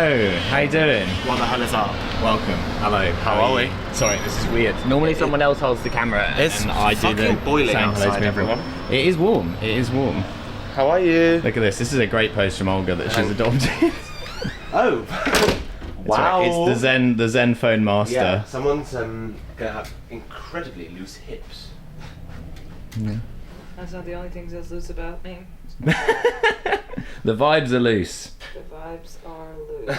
Hello, how you doing? What the hell is up? Welcome. Hello. How are we? Sorry, this is weird. Normally someone else holds the camera It's and I do the boiling saying hello to outside, people. everyone. It is warm. It is warm. How are you? Look at this. This is a great post from Olga that she's adopted. Oh. Wow. It's the Zen phone master. Yeah, someone's gonna have incredibly loose hips. Yeah. That's not the only thing that's loose about me. The vibes are loose. The vibes are loose.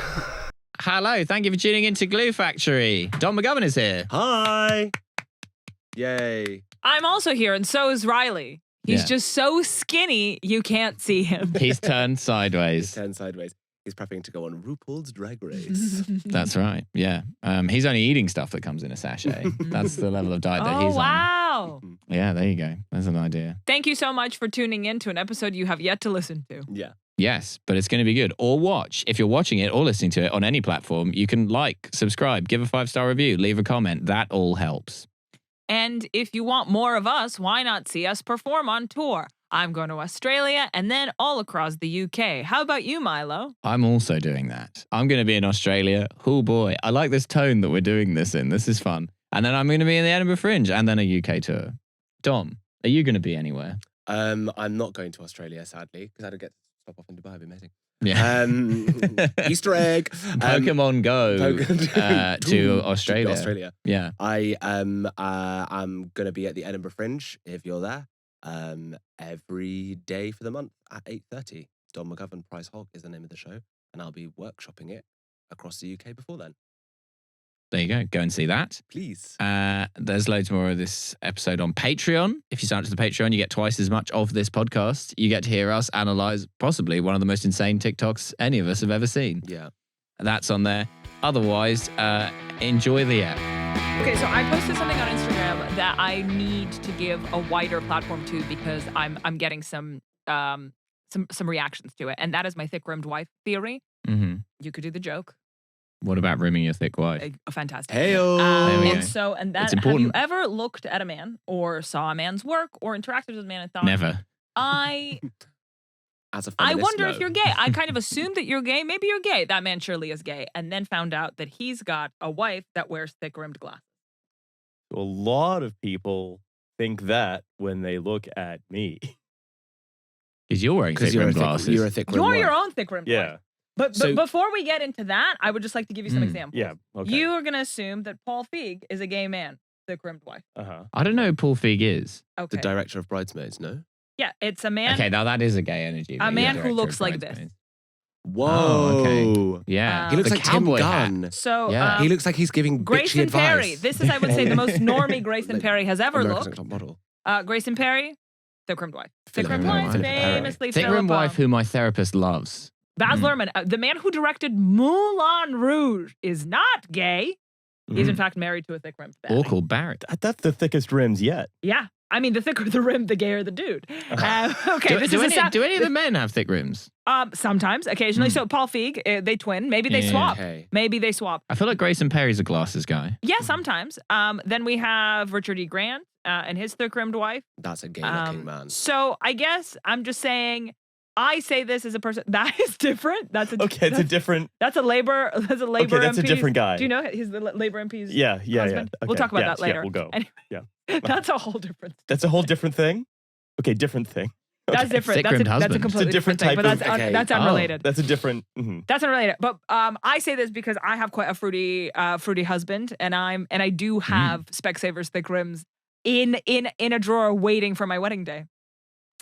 Hello, thank you for tuning in to Glue Factory. Dom McGovern is here. Hi. Yay. I'm also here, and so is Riley. He's Yeah. just so skinny, you can't see him. He's turned sideways. Turned sideways. He's prepping to go on RuPaul's Drag Race. That's right, yeah. He's only eating stuff that comes in a sachet. That's the level of diet that Oh, he's on. wow. Yeah, there you go. There's an idea. Thank you so much for tuning in to an episode you have yet to listen to. Yeah. Yes, but it's going to be good. Or watch. If you're watching it or listening to it on any platform, you can like, subscribe, give a 5-star review, leave a comment. That all helps. And if you want more of us, why not see us perform on tour? I'm going to Australia and then all across the UK. How about you, Milo? I'm also doing that. I'm going to be in Australia. Oh boy, I like this tone that we're doing this in. This is fun. And then I'm going to be in the Edinburgh Fringe and then a UK tour. Dom, are you going to be anywhere? I'm not going to Australia, sadly, because I don't get to stop off in Dubai. It'd be amazing. Yeah. Easter egg. Pokemon Go to Australia. Australia. Yeah. I'm gonna be at the Edinburgh Fringe if you're there. Every day for the month at 8:30. Dom McGovern Prize Hog is the name of the show, and I'll be workshopping it across the UK before then. There you go. Go and see that. Please. There's loads more of this episode on Patreon. If you sign up to the Patreon, you get twice as much of this podcast. You get to hear us analyze possibly one of the most insane TikToks any of us have ever seen. Yeah. That's on there. Otherwise, enjoy the app. Okay, so I posted something on Instagram that I need to give a wider platform to because I'm getting some reactions to it, and that is my thick-rimmed wife theory. Mm-hmm. You could do the joke. What about rimming your thick wife? Fantastic. Heyo. There we go. And so, and It's that, have you important. ever looked at a man or saw a man's work or interacted with a man and thought, Never. I As a feminist, wonder if no. you're gay. I kind of assumed that you're gay. Maybe you're gay. That man surely is gay. And then found out that he's got a wife that wears thick-rimmed glasses. A lot of people think that when they look at me. Because you're wearing Because thick-rimmed glasses. you're a thick You're your own thick-rimmed wife. Yeah. But So- before we get into that, I would just like to give you some examples. Yeah. Okay. You are going to assume that Paul Feig is a gay man, thick-rimmed wife. Uh-huh. I don't know who Paul Feig is. Okay. The director of Bridesmaids, no? Yeah, it's a man. Okay, now that is a gay energy. A man who Director looks of like Bridesmaids. Whoa. Oh, okay. Yeah. He He looks The like Tim cowboy hat. Gunn. So Yeah. He looks like he's giving bitchy Grayson advice. Perry. This is, I would say, the most normie Grayson Like Perry has ever America's looked. Next Top Model. Grayson Perry, thick-rimmed wife. Thick-rimmed Philip wife, Perry. famously Thick-rimmed Philip, wife who my therapist loves. Baz Mm. Luhrmann, the man who directed Moulin Rouge, is not gay. He's in fact married to a thick-rimmed baddie. Or called Barrett. That's the thickest rims yet. Yeah. I mean, the thicker the rim, the gayer the dude. Okay, Do any of the men have thick rims? sometimes, occasionally. So Paul Feig, they twin. Maybe they Yeah. swap. Okay. Maybe they swap. I feel like Grayson Perry's a glasses guy. Yeah, sometimes. Then we have Richard E. Grant and his thick-rimmed wife. That's a gay-looking man. So I guess I'm just saying, I say this as a person that is different. That's a Okay, it's a different. That's a labor. That's a labor. Okay, that's a MP's different guy. Do you know he's the labor MP's? Yeah. husband? Okay, We'll talk about that yeah, later. we'll go. Anyway, Yeah. that's a whole different. That's a whole different thing. Okay, different thing. That's Okay. different. Thick-rimmed That's a husband. completely It's a different thing. type But of- that's okay. that's Oh. unrelated. That's a different. Mhm. That's unrelated. But I say this because I have quite a fruity husband, and I do have Specsavers thick rims in a drawer waiting for my wedding day.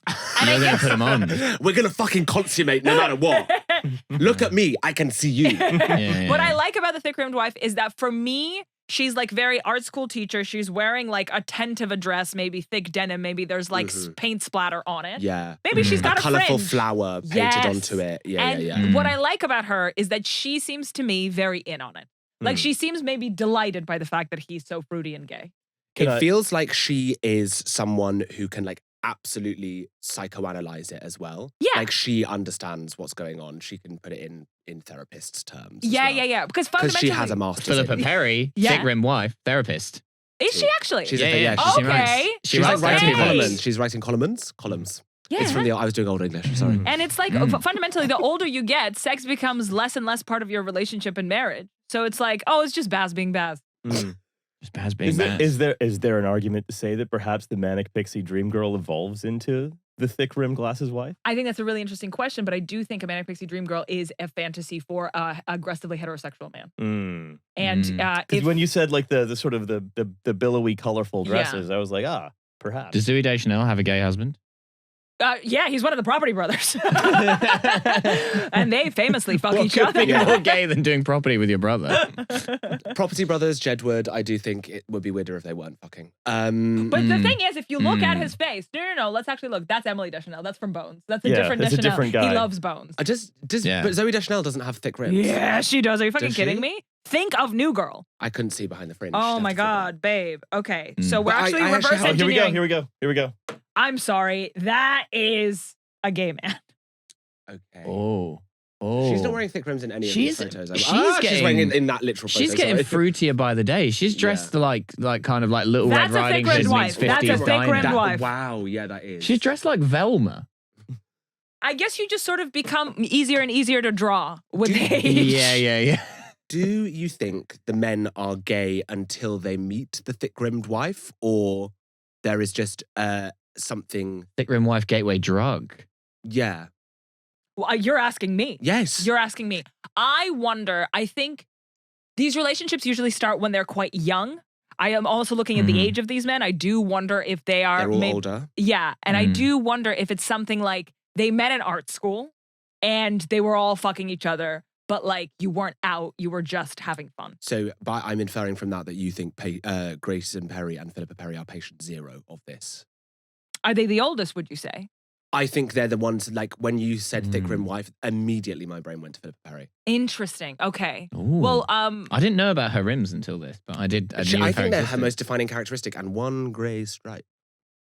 And You're I going to guess put them on. We're going to fucking consummate no matter what. Look at me. I can see you. Yeah. What I like about the thick-rimmed wife is that for me, she's like very art school teacher. She's wearing like a tent of a dress, maybe thick denim. Maybe there's like paint splatter on it. Yeah. Maybe she's got a colourful fringe. flower painted Yes. onto it. Yeah, And yeah, yeah. what I like about her is that she seems to me very in on it. Like she seems maybe delighted by the fact that he's so fruity and gay. It feels like she is someone who can like absolutely psychoanalyze it as well. Yeah. Like she understands what's going on. She can put it in therapist's terms. as Yeah, well. yeah. Because Because fundamentally, she has a master's. Philippa in it. Perry, Yeah. thick-rimmed wife, therapist. is she actually? She's Yeah, a, yeah. she's, She okay. writes- she's like writing Okay. columns. She's writing columns. Yeah. It's from I was doing Old English. Sorry. And it's like fundamentally, the older you get, sex becomes less and less part of your relationship and marriage. So it's like, oh, it's just Baz being Baz. Just Baz being Is Baz. there an argument to say that perhaps the manic pixie dream girl evolves into the thick rim glasses wife? I think that's a really interesting question, but I do think a manic pixie dream girl is a fantasy for a aggressively heterosexual man. And Because when you said like the sort of the billowy, colorful dresses, I was like, perhaps. Does Zooey Deschanel have a gay husband? yeah, he's one of the Property Brothers. And they famously fuck each other. You're more gay than doing property with your brother. Property Brothers, Jedward, I do think it would be weirder if they weren't fucking. But the thing is, if you look at his face, no, let's actually look. That's Emily Deschanel. That's from Bones. That's a different that's a Deschanel. different guy. He loves Bones. But Zooey Deschanel doesn't have thick rims. Yeah, she does. Are you fucking Does kidding she? me? Think of New Girl. I couldn't see behind the fringe. Oh She'd my have to fill God, babe. Okay, so we're But I actually actually reverse have- Here we go. engineering. Here we go. I'm sorry. That is a gay man. that. Okay. Oh. She's not wearing thick rims in any of these photos. she's she's getting- wearing in that literal photo. She's getting sorry. fruitier by the day. She's dressed like kind of like Little That's Red a Riding thick-rimmed Hood wife. meets That's a 50s thick-rimmed diner. wife. Wow, yeah, that is. She's dressed like Velma. I guess you just sort of become easier and easier to draw with age. Yeah. Do you think the men are gay until they meet the thick-rimmed wife, or there is just something? Thick rim wife gateway drug. Yeah. Well, you're asking me. Yes. You're asking me. I wonder, I think these relationships usually start when they're quite young. I am also looking at the age of these men. I do wonder if they are They're all older. Yeah. And I do wonder if it's something like they met in art school and they were all fucking each other, but like you weren't out, you were just having fun. So, I'm inferring from that you think Grayson Perry and Philippa Perry are patient zero of this. Are they the oldest, would you say? I think they're the ones, like, when you said thick rim wife, immediately my brain went to Philippa Perry. Interesting. Okay. Ooh. Well, I didn't know about her rims until this, but I did. I knew I of her think they're her existence. most defining characteristic, and one grey stripe.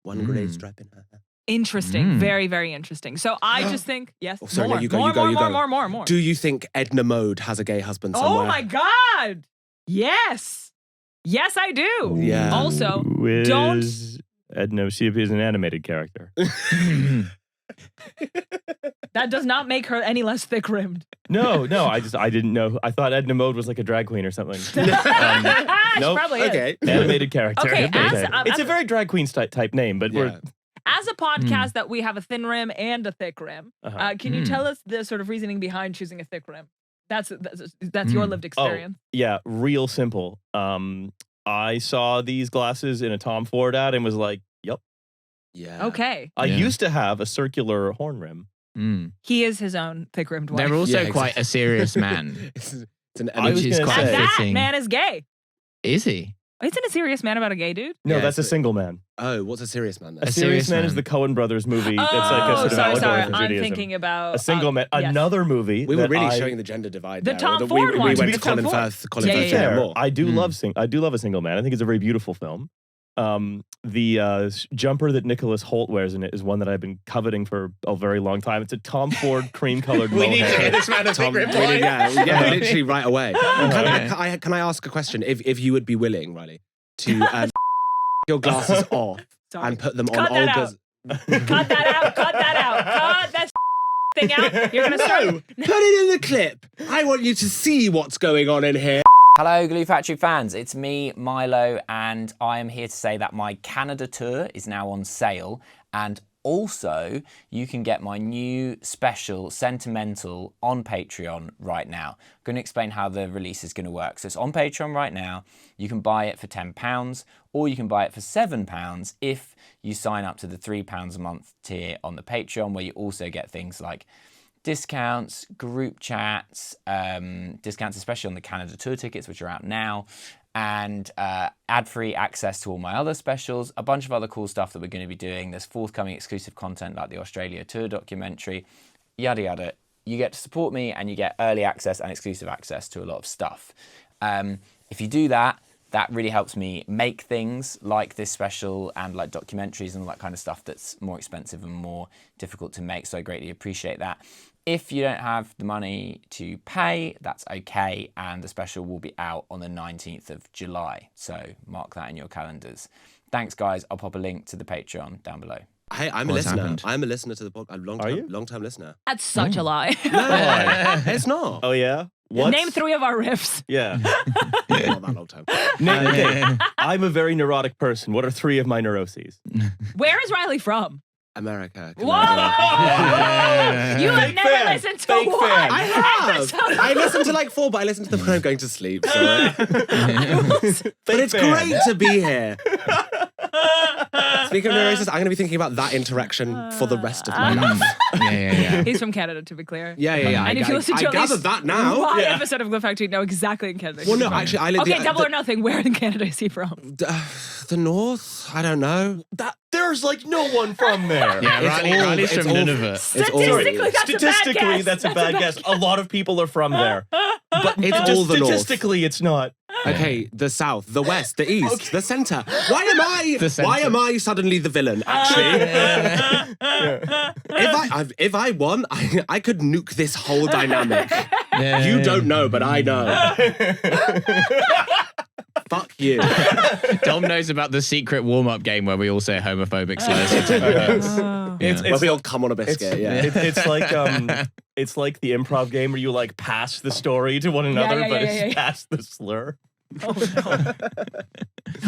One grey stripe in her hair. interesting. Very, very interesting. So I just think, yes, Oh, sorry, more, no, you go, more, you go, more, you more, go. more, more, more. Do you think Edna Mode has a gay husband somewhere? Oh my God. Yes. Yes, I do. Yeah. Also, Whiz don't- Edna, she is an animated character. that does not make her any less thick rimmed. No, I didn't know. I thought Edna Mode was like a drag queen or something. She nope. probably is. Okay. Animated character. Okay, it's a very drag queen type name, but we're As a podcast that we have a thin rim and a thick rim, can you tell us the sort of reasoning behind choosing a thick rim? That's your lived experience. yeah, real simple. I saw these glasses in a Tom Ford ad and was like, "Yep." Yeah. Okay. I Yeah. used to have a circular horn rim. He is his own thick rimmed wife. They're also Yeah, quite a serious man. It's an I was Which is gonna quite and say- that fitting. man is gay. Is he? Isn't a serious man about a gay dude? No, Yeah, that's a it's- single man. Oh, what's a serious man then? A A serious Serious man is Man. the Coen Brothers movie. That's like a sort of sorry, allegory sorry. for I'm Judaism. thinking about A single man. yes. Another movie. We were that really I- showing the gender divide The there. Tom We- Ford we, one. went The to Tom Colin Ford. Firth. Colin Yeah, Firth yeah, to yeah. hear more. I do love a single man. I think it's a very beautiful film. The jumper that Nicholas Holt wears in it is one that I've been coveting for a very long time. It's a Tom Ford cream-colored mohair. this man a Tom, thick rim we need- yeah, literally right away. Can I ask a question? If you would be willing, Riley, to your glasses off Sorry. and put them Cut on that Olga's. Cut that out. Cut that out. Cut that thing out. You're gonna start. Put it in the clip. I want you to see what's going on in here. Hello, Glue Factory fans. It's me, Milo, and I am here to say that my Canada tour is now on sale. And also, you can get my new special, Sentimental, on Patreon right now. I'm going to explain how the release is going to work. So it's on Patreon right now. You can buy it for £10, or you can buy it for £7 if you sign up to the £3 a month tier on the Patreon, where you also get things like discounts, group chats, discounts especially on the Canada tour tickets, which are out now, and ad-free access to all my other specials, a bunch of other cool stuff that we're going to be doing. There's forthcoming exclusive content like the Australia tour documentary, yada yada. You get to support me and you get early access and exclusive access to a lot of stuff. If you do that, that really helps me make things like this special and like documentaries and all that kind of stuff that's more expensive and more difficult to make, so I greatly appreciate that. If you don't have the money to pay, that's okay, and the special will be out on the 19th of July, so mark that in your calendars. Thanks guys, I'll pop a link to the Patreon down below. Hey, I'm a What's listener. happened? I'm a listener to the podcast. Are you? Long time listener. That's such a lie. No, it's not. Oh yeah. What? Name 3 of our riffs. Yeah. Not that long time. Okay. I'm a very neurotic person. What are 3 of my neuroses? Where is Riley from? America. Whoa! Canada. You have Fake never fan. listened to Fake one. fan. I have. episode. I listen to like 4, but I listen to them when I'm going to sleep. So. But it's fan. great to be here. Speaking of neurosis, I'm going to be thinking about that interaction for the rest of my life. Yeah. He's from Canada, to be clear. Yeah. And if you listen to I at gathered least that now. one Yeah. episode of Glyph Factory, you know exactly in Canada. Well, he's no, from. actually, I live Okay, double or nothing. Where in Canada is he from? the north. I don't know. There's like no one from there. Yeah, Riley's it's from all- Nineveh. Statistically, that's Statistically, a bad guess. that's a bad guess. A lot of people are from there. But It's just all the north. statistically, it's not. Okay, the south, the west, the east, the center. Why am The centre. I suddenly the villain? Actually, if I won, I could nuke this whole dynamic. You don't know, but I know. Fuck you. Dom knows about the secret warm-up game where we all say homophobic slurs for 10 minutes. It's, Where it's, we all come on a biscuit. Yeah. it's like the improv game where you like pass the story to one another, but it's pass the slur. Oh, no.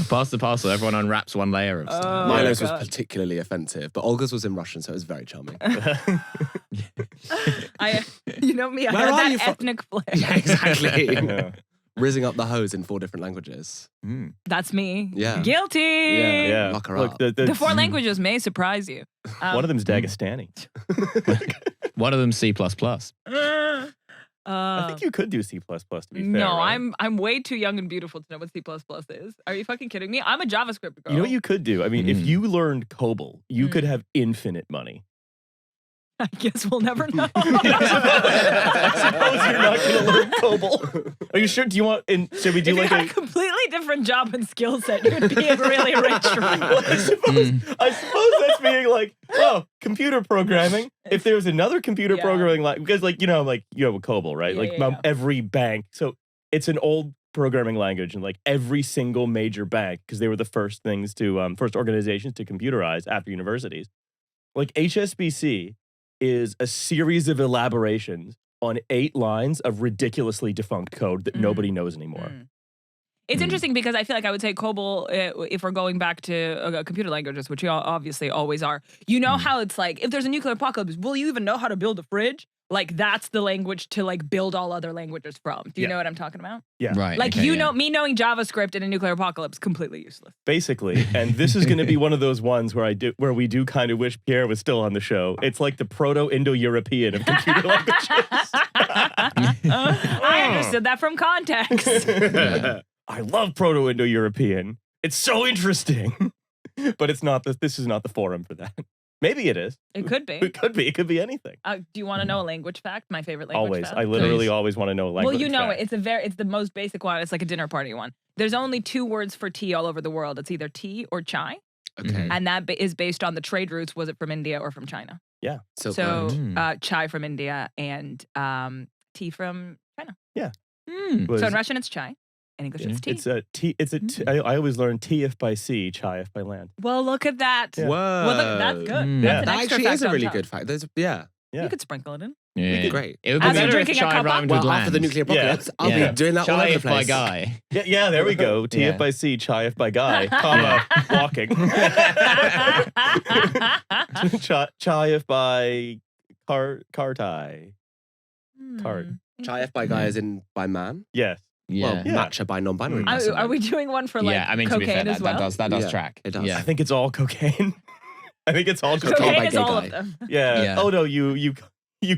Pass the parcel. Everyone unwraps one layer of stuff. Milo's was God. particularly offensive, but Olga's was in Russian, so it was very charming. You know me, I Where had are that you from? ethnic flair. Yeah, exactly. Yeah. Rizzing up the hose in 4 different languages. That's me. Yeah. Guilty. Yeah. Lock her Look, up. The 4 languages may surprise you. one of them's Dagestani. One of them C++. I think you could do C++, to be fair. No, right? I'm way too young and beautiful to know what C++ is. Are you fucking kidding me? I'm a JavaScript girl. You know what you could do? I mean, if you learned COBOL, you could have infinite money. I guess we'll never know. I suppose you're not going to learn COBOL. Are you sure? Do you want? Should we do If like you had a completely different job and skill set, you'd be really rich. Well, I suppose that's being like, oh, computer programming. If there's another computer Yeah. programming, because like you know COBOL, right? Yeah, like yeah. every bank. So it's an old programming language, and like every single major bank, because they were the first things to first organizations to computerize after universities. Like HSBC is a series of elaborations on 8 lines of ridiculously defunct code that nobody knows anymore. It's interesting because I feel like I would say COBOL, if we're going back to computer languages, which we obviously always are, you know how it's like, if there's a nuclear apocalypse, will you even know how to build a fridge? Like, that's the language to like build all other languages from. Do you know what I'm talking about? Yeah. Right. Like, okay, me knowing JavaScript in a nuclear apocalypse, completely useless. Basically, and this is going to be one of those ones where we do kind of wish Pierre was still on the show. It's like the Proto-Indo-European of computer languages. I understood that from context. I love Proto-Indo-European. It's so interesting, but it's not. This is not the forum for that. Maybe it is. It could be. It could be. It could be anything. Do you want to know a language fact? My favorite language Always. fact? I literally Please. always want to know a language. Well, you know fact. it. It's the most basic one. It's like a dinner party one. There's only 2 words for tea all over the world. It's either tea or chai, Okay. and that is based on the trade routes. Was it from India or from China? Yeah. So chai from India and tea from China. Was- So in Russian it's chai, in English it's tea. It's a T. It's a. T, I always learn T if by sea, chai if by land. Well, look at that. Yeah. Whoa. Well, look, that's good. Mm. That's Yeah. an That extra actually fact is a on really top. good fact. Yeah. Yeah. You could sprinkle it in. Yeah. Great. It would be As you're better if drinking a chai cuppa? rhymed Well, with after the land. nuclear apocalypse, I'll Yeah. be doing that all Chai over the if by place. guy. Yeah, there we go. T Yeah. if by sea, chai if by guy, comma, walking. Chai if by car-tie. Card. Chai F by guy is in by man. Yes. Yeah. Well, matcha by non-binary person. Are we doing one for like yeah, I mean, to be fair, cocaine as well? that does Yeah, track. it does. I Yeah. think it's all cocaine. I think it's all Cocaine cocaine. Cocaine by is gay all guy. of them. Yeah. Yeah. Oh no, you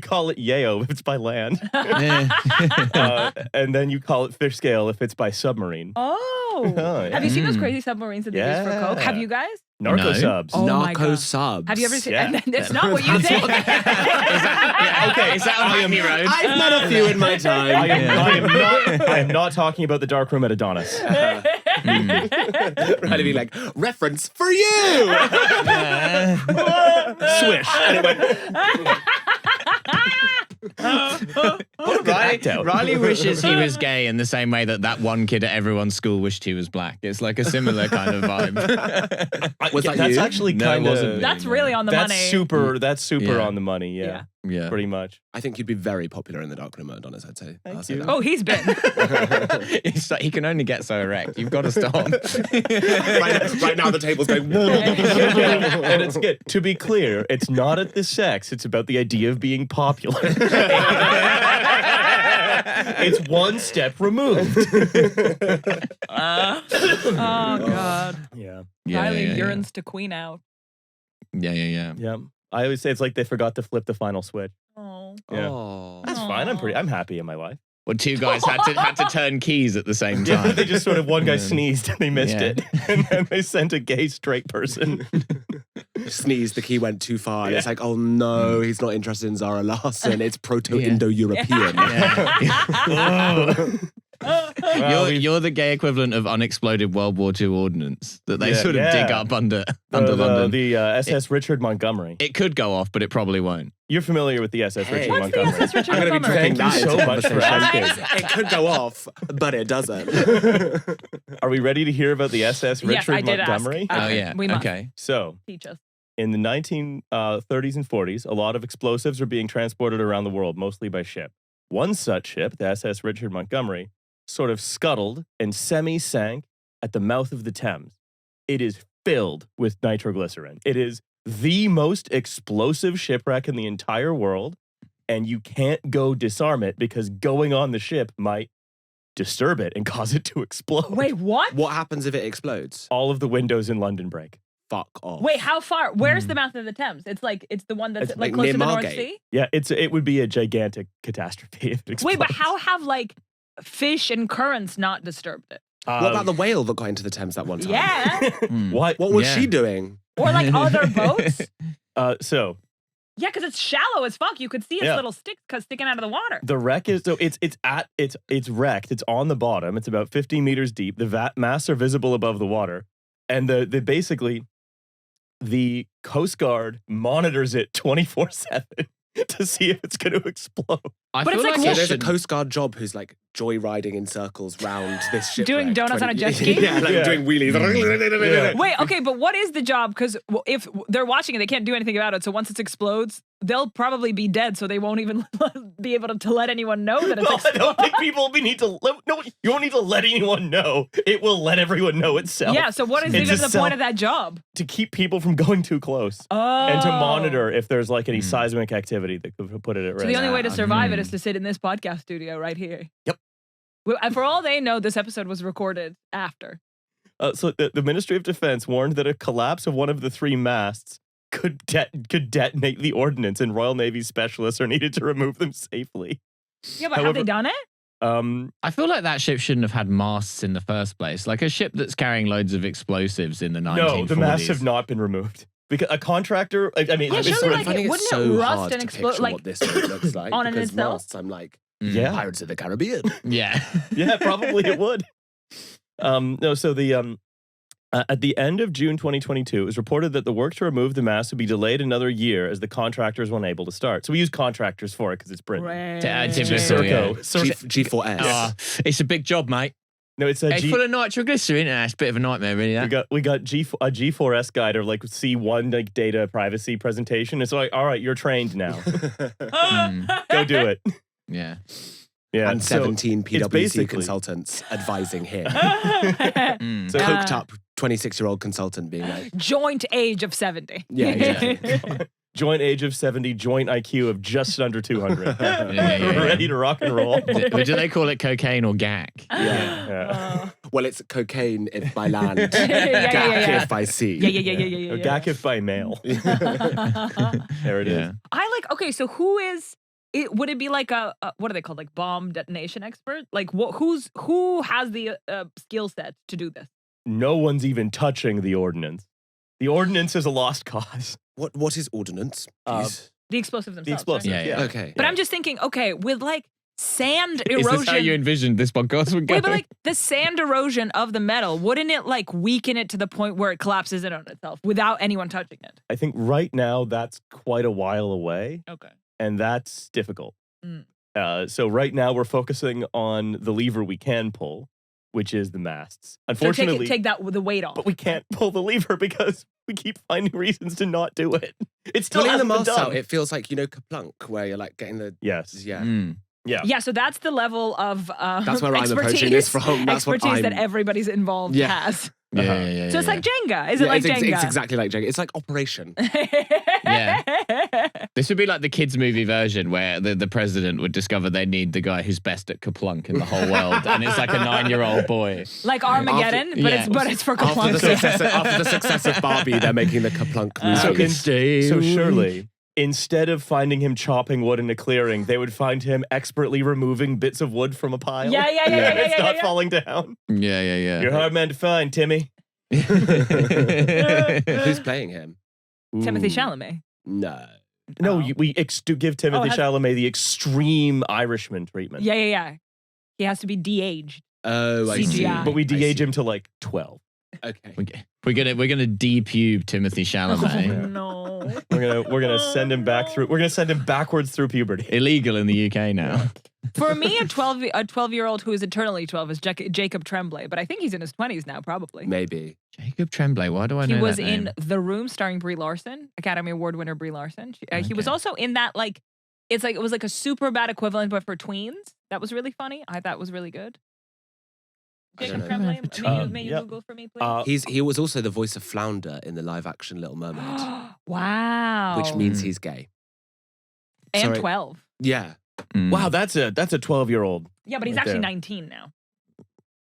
call it yayo if it's by land, Yeah. and then you call it fish scale if it's by submarine. Oh. Oh, yeah. Have you seen those crazy submarines that they use for coke? Yeah. Have you guys? Narco No. subs. Oh my Narco God. subs. Have you ever seen? Yeah. And it's not what you think. Okay, is that on Hackney Road? I've met a few in my time. I am not talking about the dark room at Adonis. Riley be like, reference for you. Swish. Anyway. act out. Riley wishes he was gay in the same way that one kid at everyone's school wished he was black. It's like a similar kind of vibe. Was that That's you? actually No, it kind wasn't of. me. That's really on the That's money. super. That's super Yeah. on the money. Yeah, Yeah. pretty much. I think you'd be very popular in the darkroom at Adonis, I'd say. I'll say you. that. Oh, he's been. It's like he can only get so erect. You've got to stop. right now the table's going. And it's good. To be clear, it's not at the sex. It's about the idea of being popular. It's one step removed. Oh God. Yeah. Riley yearns to queen out. Yeah. Yeah. I always say it's like they forgot to flip the final switch. Oh. Yeah. Oh. That's fine. I'm happy in my life. Well, two guys had to turn keys at the same Yeah, time. they just sort of one guy sneezed and they missed Yeah. it, and then they sent a gay straight person. Sneezed, the key went too far. And it's like, oh no, he's not interested in Zara Larson. It's Proto-Indo-European. You're the gay equivalent of unexploded World War II ordnance that they Yeah, sort of yeah. dig up under London. The SS Richard Montgomery. It could go off, but it probably won't. You're familiar with the SS Hey. Richard What's the Montgomery. SS Richard I'm going to be Montgomery? drinking Thank you that so into much for conversation. asking. It could go off, but it doesn't. Are we ready to hear about the SS Yes, Richard I did Montgomery? ask. Oh yeah. We must Okay. So, teach us. in the 1930s and 40s, a lot of explosives were being transported around the world, mostly by ship. One such ship, the SS Richard Montgomery, sort of scuttled and semi-sank at the mouth of the Thames. It is filled with nitroglycerin. It is the most explosive shipwreck in the entire world, and you can't go disarm it because going on the ship might disturb it and cause it to explode. Wait, what? What happens if it explodes? All of the windows in London break. Fuck off. Wait, how far? Where's the mouth of the Thames? It's the one that's It's like like close near to the North Margate. Sea. Yeah, it would be a gigantic catastrophe if it explodes. Wait, but how have like fish and currents not disturbed it? What about the whale that got into the Thames that one time? Yeah, What? What was Yeah. she doing? or like other boats. So Yeah, because it's shallow as fuck. You could see its Yeah. little stick sticking out of the water. the wreck is it's wrecked. It's on the bottom. It's about 15 meters deep. The masts are visible above the water, and the basically the Coast Guard monitors it 24/7 to see if it's going to explode. I But feel it's like like So it there's a should- Coast Guard job who's like joyriding in circles round this ship. Doing donuts on a jet ski? Yeah, like Yeah. doing wheelies. Wait, okay, but what is the job? Because if they're watching it, they can't do anything about it. So once it explodes, they'll probably be dead. So they won't even be able to let anyone know that it's Well, I exploded. don't think people need to. No, you don't need to let anyone know. It will let everyone know itself. Yeah. So what is It's even a the point of that job? to keep people from going too close Oh, and to monitor if there's like any seismic activity that could put it at risk. So the only way to survive it is Hmm. to sit in this podcast studio right here. Yep. Well, and for all they know, this episode was recorded after. So the Ministry of Defense warned that a collapse of one of the three masts could detonate the ordnance, and Royal Navy specialists are needed to remove them safely. Yeah, but have However- they done it? I feel like that ship shouldn't have had masts in the first place. Like a ship that's carrying loads of explosives in the 1940s. No, the masts have not been removed because a contractor. I mean, Yeah, it's surely, sort of- like, finding wouldn't it so rust hard and to explode, picture like, what this ship looks like on in because itself? masts, I'm like, yeah, Pirates of the Caribbean. Yeah. yeah, probably it would. No, so the at the end of June 2022, it was reported that the work to remove the mast would be delayed another year as the contractors weren't able to start. So we use contractors for it because it's Britain. Typical, Serco. yeah. Serco. G4S. Ah, it's a big job, mate. No, it's a It's G. full of nitroglycerin. It's a bit of a nightmare, really. That. We got a G4S guy to like see one like data privacy presentation. It's like, all right, you're trained now. Go do it. Yeah. Yeah, And so 17 it's PwC basically- consultants advising him. Mm. So Coked up 26-year-old consultant being like, Joint age of 70. yeah, exactly. joint age of 70, joint IQ of just under 200. yeah. Ready to rock and roll. Do they call it cocaine or gack? Yeah. Well, it's cocaine if by land, yeah, gack yeah. if by sea. Yeah. Gack if by mail. There it is. Yeah. Okay, so who is it? Would it be like a what are they called? Like bomb detonation expert? Like who has the skill set to do this? No one's even touching the ordnance. The ordnance is a lost cause. What is ordnance? please? The explosives The themselves. explosives. right? Yeah. Okay. But I'm just thinking, okay, with like sand Is erosion. this how you envisioned this podcast would go? Wait, but like the sand erosion of the metal, wouldn't it like weaken it to the point where it collapses in on itself without anyone touching it? I think right now that's quite a while away, Okay. and that's difficult. So right now we're focusing on the lever we can pull, which is the masts. Unfortunately, so take the weight off. but we can't pull the lever because we keep finding reasons to not do it. It still Pulling the hasn't been mast done. out, it feels like, Kaplunk, where you're like getting the... Yes. Yeah. Yeah. Yeah, so that's the level of That's where I'm approaching this from. That's what expertise that I'm- everybody's involved has. Yeah. So it's like Jenga. Is it like it's, Jenga? It's exactly like Jenga. It's like Operation. Yeah. This would be like the kids' movie version where the president would discover they need the guy who's best at Kaplunk in the whole world, and it's like a 9-year-old boy. Like Armageddon, but it's for After Kaplunk. after the success of Barbie, they're making the Kaplunk music. So surely, instead of finding him chopping wood in a clearing, they would find him expertly removing bits of wood from a pile. Yeah. It's not falling down. Yeah. You're a hard man to find, Timmy. Who's playing him? Timothy Ooh. Chalamet. No. No, Oh. we do give Timothy has- Chalamet the extreme Irishman treatment. Yeah. He has to be de-aged. Oh, I see. CGI. But we I de-age see. him to like 12. Okay. We're gonna de-pube Timothy Chalamet. Oh, no. We're gonna send him back through. We're gonna send him backwards through puberty. Illegal in the UK now. For me, a 12-year-old who is eternally 12 is Jacob Tremblay, but I think he's in his 20s now, probably. Maybe. Jacob Tremblay. Why do I know He was that name? in The Room starring Brie Larson, Academy Award winner Brie Larson. He was Okay. also in that, like, it was like a super bad equivalent, but for tweens. That was really funny. I thought was really good. I don't Jacob know. Tremblay, may you Yep. Google for me, please? He was also the voice of Flounder in the live-action Little Mermaid, Wow. which means he's gay. and sorry. 12. Yeah. Mm. Wow, that's a 12-year-old. Yeah, but he's Right actually there. 19 now.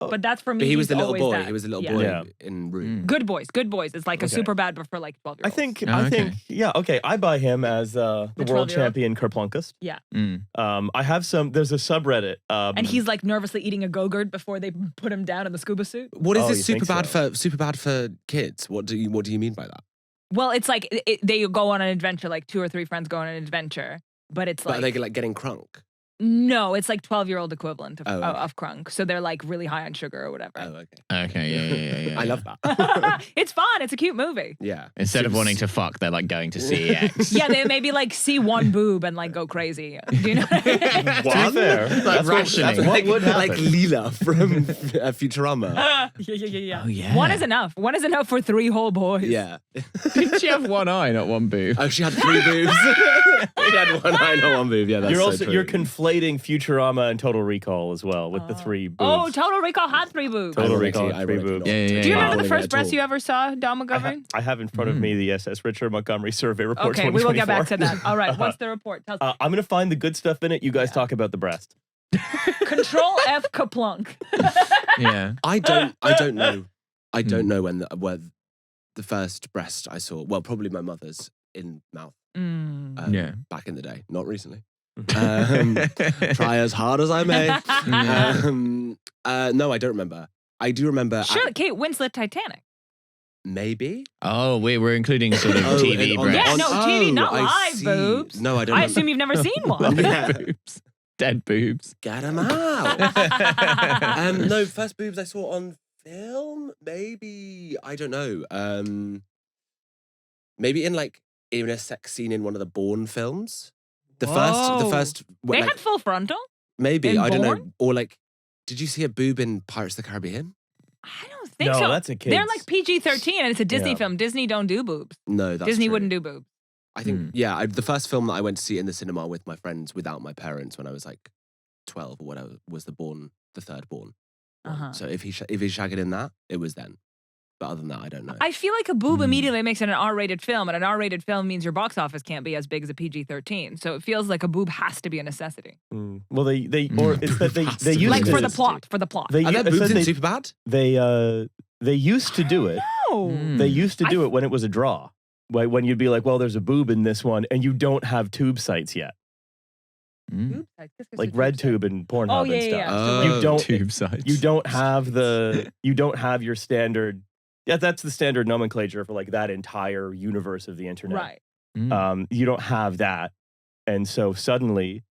Oh. But that's for me. But he was he's the little always boy. that. He was the little Yeah. boy Yeah. in Room. Good Boys. It's like a Okay. super bad, but for like 12-year-olds. I think, okay. yeah, okay. I buy him as the world 12-year-old? champion Kerplunkist. Mm. I have there's a subreddit. And he's like nervously eating a Go-Gurt before they put him down in the scuba suit. What is Oh, this you think super bad for kids? What do you mean by that? Well, it's like they go on an adventure, like 2 or 3 friends go on an adventure, but it's But like are they like getting crunk? no, it's like 12-year-old equivalent Oh, okay. of crunk. So they're like really high on sugar or whatever. Oh, okay. Okay, yeah. I love that. It's fun. It's a cute movie. Yeah. Instead of Seems- wanting to fuck, they're like going to CEX. Yeah, they maybe like see one boob and like go crazy. Do you know? To be fair, that's rationing. what would happen. like Leela from Futurama. Yeah. Oh, yeah. One is enough. One is enough for 3 whole boys. Yeah. Did she have one eye, not one boob? Oh, she had 3 boobs. She had one eye, not one boob. Yeah, that's so true. you're conflating Futurama and Total Recall as well with the 3 boobs. Oh, Total Recall had 3 boobs. Total Ironically, Recall, 3 ironically boobs. not. Yeah. Do you remember the Not first at breast all. you ever saw, Dom McGovern? I have in front of me the SS Richard Montgomery survey report. Okay, we will get back to 2024. that. All right, what's the report? Tell us. I'm gonna find the good stuff in it. You guys talk about the breast. Control F Kaplunk. Yeah. I don't know. I don't know when the first breast I saw. Well, probably my mother's in mouth. Yeah. Back in the day, not recently. Try as hard as I may. No, I don't remember. I do remember. Sure, Kate Winslet, Titanic. Maybe. Oh, we're including sort of Oh, TV and on- breasts. Yeah, no, TV, not I live see. boobs. No, I don't. I assume you've never seen one. Yeah. boobs. Dead boobs. Get them out. No, first boobs I saw on film. Maybe I don't know. Maybe in a sex scene in one of the Bourne films. The Whoa. first. They like, had full frontal? maybe in I don't know. Bourne? Or did you see a boob in Pirates of the Caribbean? I don't think No, so. that's a kid's. They're like PG-13 and it's a Disney Yeah. film. Disney don't do boobs. No, that's Disney true. wouldn't do boobs. I think the first film that I went to see in the cinema with my friends without my parents when I was like 12 or whatever was the third Bourne. Uh-huh. So if he shagged in that, it was then. But other than that, I don't know. I feel like a boob immediately makes it an R-rated film, and an R-rated film means your box office can't be as big as a PG-13. So it feels like a boob has to be a necessity. Well, they or it's that they used Like to, for the plot. They, Are there it boobs said in they, Superbad? they used to do it. no. They used to do it when it was a draw. When you'd be like, well, there's a boob in this one, and you don't have tube sites yet, like RedTube and Pornhub Oh, and yeah, stuff. yeah. Oh. You don't. Tube sites. You don't have your standard. Yeah, that's the standard nomenclature for like that entire universe of the internet. Right. You don't have that, and so suddenly,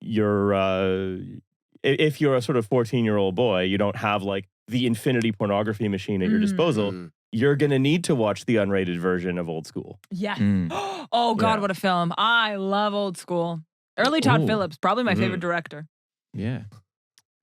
you're if you're a sort of 14-year-old boy, you don't have like the infinity pornography machine at your disposal. Mm. You're gonna need to watch the unrated version of Old School. Yeah. Mm. Oh, God, Yeah. what a film. I love Old School. Early Todd Ooh. Phillips, probably my favorite Mm. director. Yeah.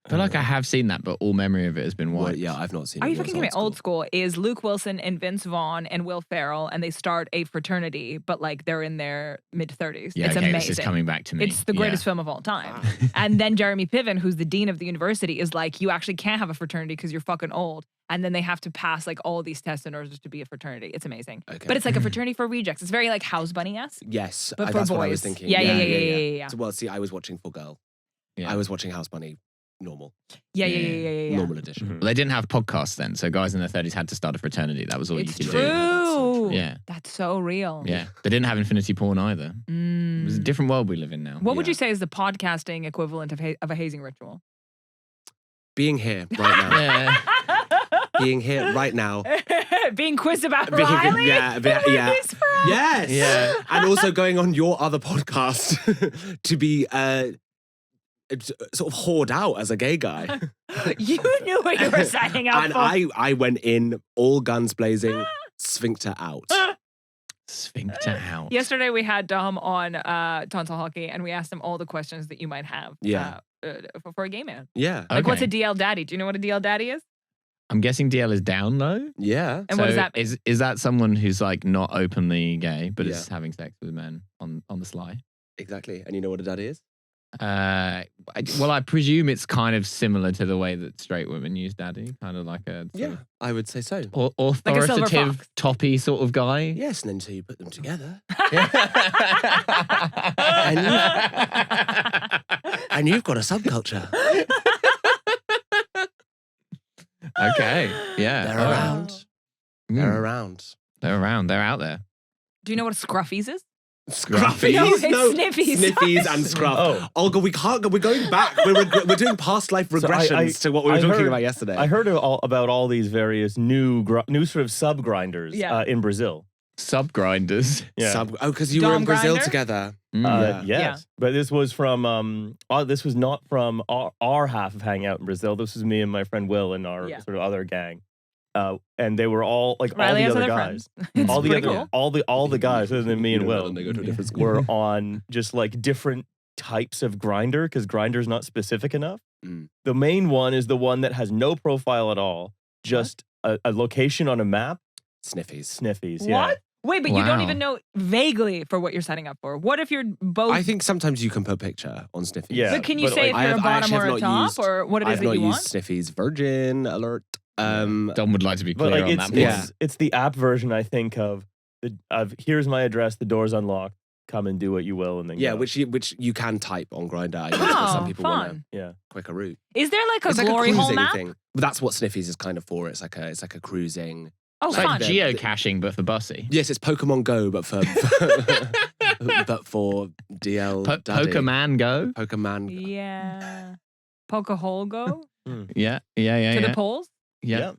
I feel like I have seen that, but all memory of it has been Well, wiped. yeah, I've not seen Are it. you It was fucking kidding me? Old school is Luke Wilson and Vince Vaughn and Will Ferrell, and they start a fraternity, but like they're in their mid-30s. Yeah, It's okay, amazing. this is coming back to me. It's the greatest film of all time. And then Jeremy Piven, who's the dean of the university, is like, you actually can't have a fraternity because you're fucking old. And then they have to pass like all these tests in order to be a fraternity. It's amazing. Okay. But it's like a fraternity for rejects. It's very like House Bunny-esque. Yes, But for that's what I was boys. thinking. Yeah. So, well, see, I was watching Full Girl. Yeah. I was watching House Bunny normal. Yeah. Normal edition. Mhm. Well, they didn't have podcasts then, so guys in their 30s had to start a fraternity. That was all It's you could true. do. Yeah. That's so real. Yeah. They didn't have infinity porn either. It was a different world we live in now. What would Yeah. you say is the podcasting equivalent of a hazing ritual? Being here right now. Yeah. Being here right now. Being quizzed about Being- Riley? yeah, The yeah. movies for us? Yes. Yeah. And also going on your other podcast to be sort of whored out as a gay guy. You knew what you were signing up And for. I went in all guns blazing, sphincter out. Sphincter out. Yesterday we had Dom on Tonsil Hockey, and we asked him all the questions that you might have. Yeah. For a gay man. Yeah. Like, what's a Okay. DL daddy? Do you know what a DL daddy is? I'm guessing DL is down low. Yeah. And what does So that mean? is that someone who's like not openly gay, but is Yeah. having sex with men on the sly? Exactly. And you know what a daddy is? Well, I presume it's kind of similar to the way that straight women use daddy, kind of like a sort Yeah, I would say so. of Like a silver authoritative, fox. toppy sort of guy. Yes, and then so you put them together. and And you've got a subculture. Okay, yeah, They're all right. around. Mm, They're around. They're around. They're out there. Do you know what a scruffies is? Scruffies? No, it's sniffies. Sniffies and scruff. Oh. Olga, we can't go. We're going back. We're doing past life So regressions to what we were I talking heard- about yesterday. I heard about all these various new sort of sub grinders Yeah. in Brazil. Sub grinders. Yeah. Because you were Dom in Brazil grinder? together. Yes. Yeah. But this was from this was not from our half of hanging out in Brazil. This was me and my friend Will and our Yeah. sort of other gang. And they were all like Riley all has the other other guys. friends. It's All the pretty other cool. all the guys other than me and Will They go to a different school. were on just like different types of grinder because grinder's not specific enough. Mm. The main one is the one that has no profile at all, just a location on a map. Sniffies. Sniffies. Yeah. What? Wait, but you don't Wow. even know vaguely for what you're setting up for. What if you're both? I think sometimes you can put picture on Sniffies. Yeah. but can you but, say like, if you're a I bottom actually or have a not top used- or what it is I've that not you used want? Sniffies. Virgin alert. Don would like to be But clear like on it's that. Yeah. it's the app version I think of here's my address, the door's unlocked, come and do what you will, and then Yeah, go. which you can type on Grindr. I guess, but some Oh, people want a fun. yeah. quicker route. Is there like a It's like glory a hole cruising map? thing. But that's what Sniffies is kind of for. It's like a cruising. Oh, It's fun. like geocaching, but for bussy. Yes, it's Pokemon Go, but for but for DL Daddy. Pokemon Go. Pokemon. Yeah. Poke a hole go Yeah. to the polls. Yeah.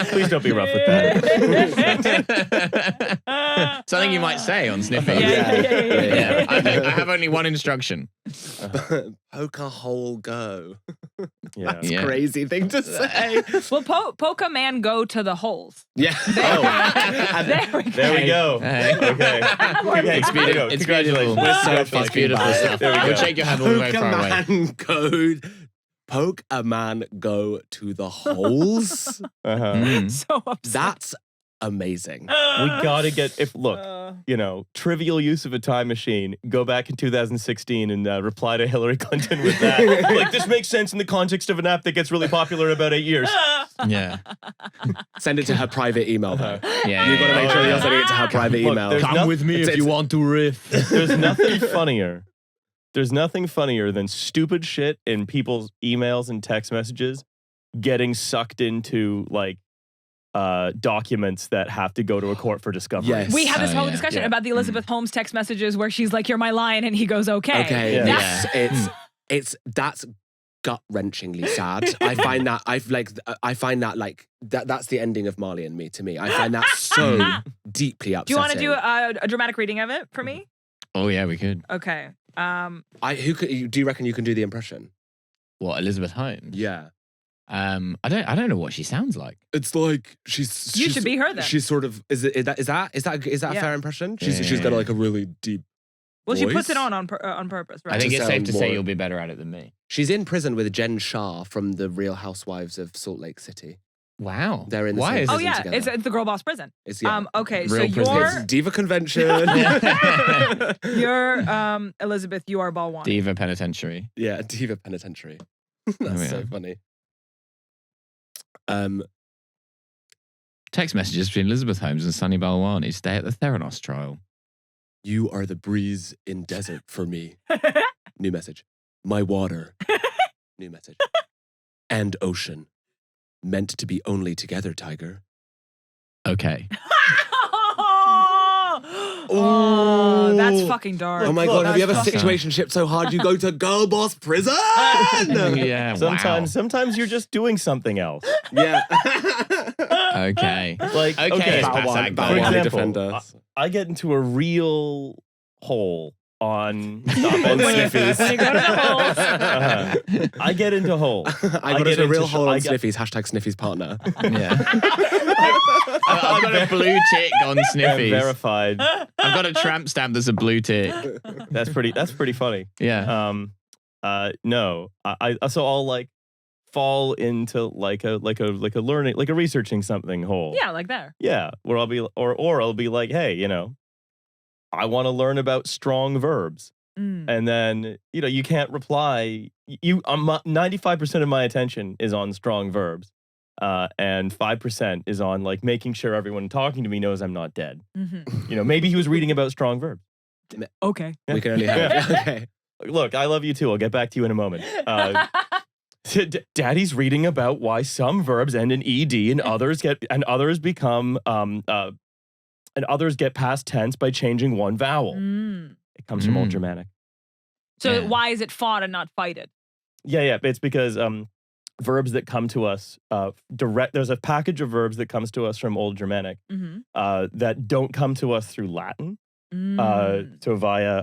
Please don't be rough with that. Something you might say on Sniffy. Yeah. I have only one instruction. Poke a hole go. Yeah. That's Yeah. a crazy thing to say. Well, Pokemon go to the holes. Yeah. There, And- there we go. There we go. Hey. Okay. Okay. It's beautiful. Congratulations. It's beautiful. We're so It's fucking beautiful bad. stuff. There we I would go. shake your hand all the way far away. Pokemon go. Poke a man go to the holes. Uh-huh. Mm. So upset. That's amazing. We gotta get trivial use of a time machine. Go back in 2016 and reply to Hillary Clinton with that. Like this makes sense in the context of an app that gets really popular in about 8 years. Yeah. Send it to her private email though. Yeah. You gotta make sure yeah. you're sending it to her private Look, email. there's Come with me if it's- you want to riff. There's nothing funnier. There's nothing funnier than stupid shit in people's emails and text messages getting sucked into like documents that have to go to a court for discovery. Yes. We had this Oh, whole yeah. discussion Yeah. about the Elizabeth Holmes text messages where she's like, "You're my lion," and he goes, "Okay." Okay. Yeah. Yes. That's gut wrenchingly sad. I find that that's the ending of Marley and Me to me. I find that so deeply upsetting. Do you want to do a dramatic reading of it for me? Oh yeah, we could. Okay. do you reckon you can do the impression? What, Elizabeth Holmes? Yeah. I don't know what she sounds like. It's like You should be her then. She's sort of is that a Yeah. fair impression? Yeah, She's yeah, got yeah. like a really deep Well, she puts it voice. on purpose, right? I think To it's safe sound to say more- you'll be better at it than me. She's in prison with Jen Shah from the Real Housewives of Salt Lake City. Wow. They're in the Why same is Oh prison yeah, together. it's the girl boss prison. It's Okay, Real so prison. It's Diva Convention. you're Elizabeth. You are Balwani. Diva Penitentiary? Yeah, Diva Penitentiary. That's Oh, yeah. so funny. Text messages between Elizabeth Holmes and Sunny Balwani stay at the Theranos trial. You are the breeze in desert for me. New message. My water. New message. And ocean. Meant to be only together, tiger. Okay. Oh, that's fucking dark. Oh my Look, god, have you ever that's situationship so hard you go to girl boss prison? Yeah. Sometimes you're just doing something else. Yeah. Wow. Okay. Like, Okay. for Balwani example, defender. I get into a real hole on Stop and When you- Sniffies. when you go to the holes. I get into hole. I got get into a real into hole on I get- Sniffies. Hashtag Sniffies partner. Yeah. I've got a blue tick on I'm Sniffies. verified. I've got a tramp stamp that's a blue tick. That's pretty funny. Yeah. No, so I'll like fall into like a learning, like a researching something hole. Yeah, like there. Yeah, where I'll be or I'll be like, hey, I want to learn about strong verbs. And then, you can't reply. 95% of my attention is on strong verbs. And 5% is on like making sure everyone talking to me knows I'm not dead. Maybe he was reading about strong verbs. Okay. We can only have okay. Look, I love you too. I'll get back to you in a moment. Daddy's reading about why some verbs end in ed and others become and others get past tense by changing one vowel. It comes from Old Germanic. So Yeah. why is it fought and not fighted? Yeah. It's because verbs that come to us there's a package of verbs that comes to us from Old Germanic that don't come to us through Latin. So via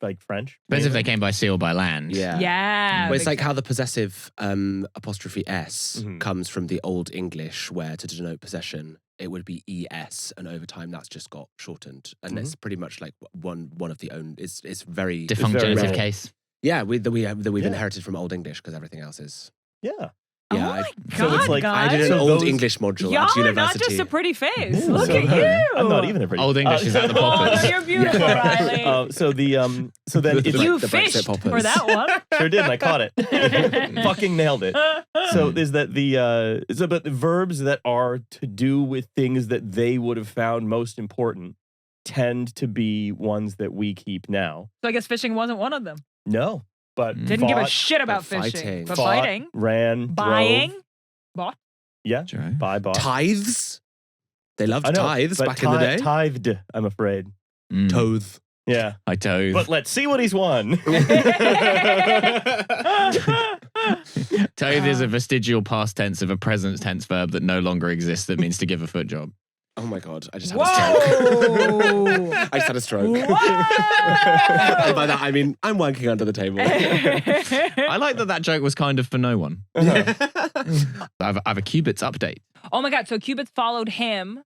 like French. Depends if they came by sea or by land. Yeah. Yeah. Well, it's big like time. how the possessive apostrophe S Mhm. comes from the Old English, where to denote possession, it would be ES, and over time that's just got shortened. And it's pretty much like one of the own. It's very Defunct very genitive rare. case. yeah. We've Yeah. inherited from Old English because everything else is Yeah. yeah. Oh I- my So God, it's like- guys. I did an So Old those- English module Y'all at are not university. just a pretty face. Yeah, Look so- at you. I'm not even a pretty. Old English is at the Oh, poppers. you're beautiful, Yeah. Riley. So then it's You the Brexit fished poppers. for that one. sure did. And I caught it. Fucking nailed it. So is that but the verbs that are to do with things that they would have found most important tend to be ones that we keep now. So I guess fishing wasn't one of them. No, but Didn't give a fought, shit about but fishing. fighting. But fought, fighting, ran, buying, drove. bought. Yeah, True. buy, bought. Tithes. They loved I know, tithes but back in the day. Tithed, I'm afraid. Tithe. Yeah, I tove. but let's see what he's won. Tove is a vestigial past tense of a present tense verb that no longer exists that means to give a foot job. Oh my god! I just had a stroke. Whoa! I just had a stroke. Whoa! And by that I mean I'm wanking under the table. I like that joke was kind of for no one. I have a Qubits update. Oh my God. So Cubits followed him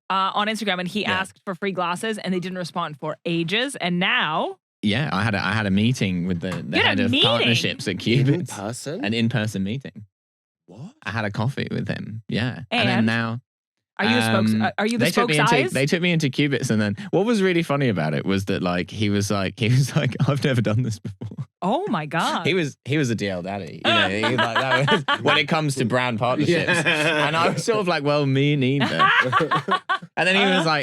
on Instagram and he asked for free glasses and they didn't respond for ages. And now, Yeah, I had a meeting with the had head a of meeting? partnerships at In Qubits. person. An in-person meeting. What? I had a coffee with him. Yeah. then And? now are you are you the they took me spokes into eyes? they took me into Qubits, and then what was really funny about it was that like he was like I've never done this before. Oh my God. He was a DL daddy, you know. He was like, that was, when it comes to brand partnerships, Yeah. and I was sort of like, well, me neither. And then